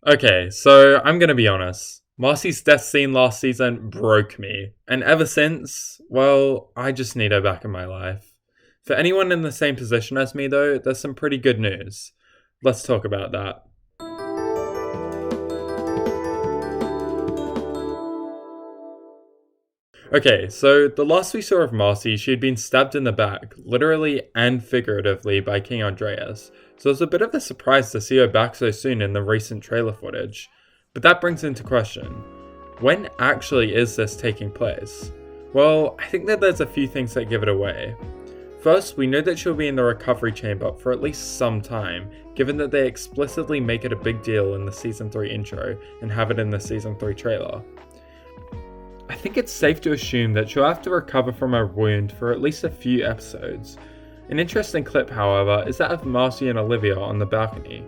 Okay, so I'm gonna be honest. Marcy's death scene last season broke me, and ever since, well, I just need her back in my life. For anyone in the same position as me, though, there's some pretty good news. Let's talk about that. Okay, so the last we saw of Marcy, she had been stabbed in the back, literally and figuratively, by King Andreas, so it was a bit of a surprise to see her back so soon in the recent trailer footage. But that brings into question, when actually is this taking place? Well, I think that there's a few things that give it away. First, we know that she'll be in the recovery chamber for at least some time, given that they explicitly make it a big deal in the Season 3 intro and have it in the Season 3 trailer. I think it's safe to assume that she'll have to recover from her wound for at least a few episodes. An interesting clip, however, is that of Marcy and Olivia on the balcony.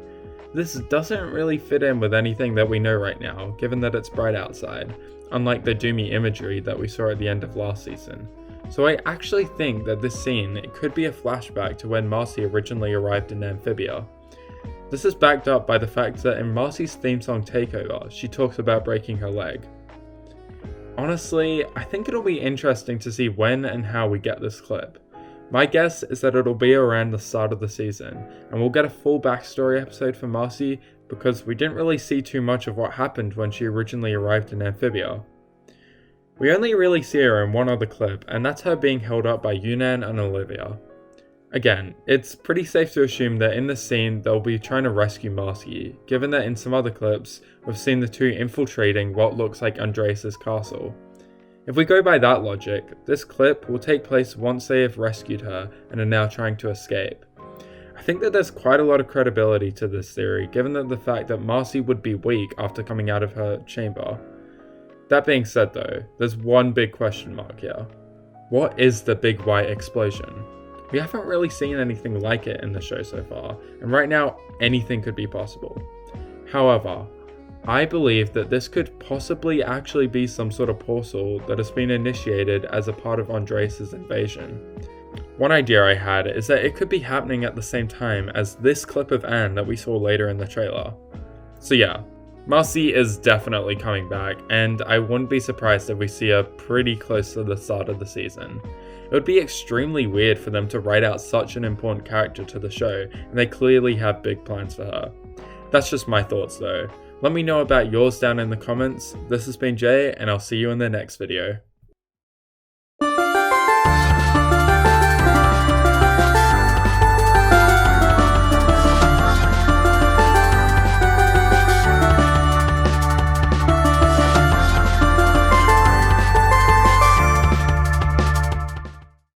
This doesn't really fit in with anything that we know right now, given that it's bright outside, unlike the doomy imagery that we saw at the end of last season. So I actually think that this scene could be a flashback to when Marcy originally arrived in Amphibia. This is backed up by the fact that in Marcy's theme song Takeover, she talks about breaking her leg. Honestly, I think it'll be interesting to see when and how we get this clip. My guess is that it'll be around the start of the season, and we'll get a full backstory episode for Marcy because we didn't really see too much of what happened when she originally arrived in Amphibia. We only really see her in one other clip, and that's her being held up by Yunnan and Olivia. Again, it's pretty safe to assume that in this scene they'll be trying to rescue Marcy, given that in some other clips we've seen the two infiltrating what looks like Andreas' castle. If we go by that logic, this clip will take place once they have rescued her and are now trying to escape. I think that there's quite a lot of credibility to this theory, given that the fact that Marcy would be weak after coming out of her chamber. That being said though, there's one big question mark here. What is the big white explosion? We haven't really seen anything like it in the show so far, and right now anything could be possible. However, I believe that this could possibly actually be some sort of portal that has been initiated as a part of Andreas' invasion. One idea I had is that it could be happening at the same time as this clip of Anne that we saw later in the trailer. So yeah, Marcy is definitely coming back, and I wouldn't be surprised if we see her pretty close to the start of the season. It would be extremely weird for them to write out such an important character to the show, and they clearly have big plans for her. That's just my thoughts though. Let me know about yours down in the comments. This has been Jay, and I'll see you in the next video.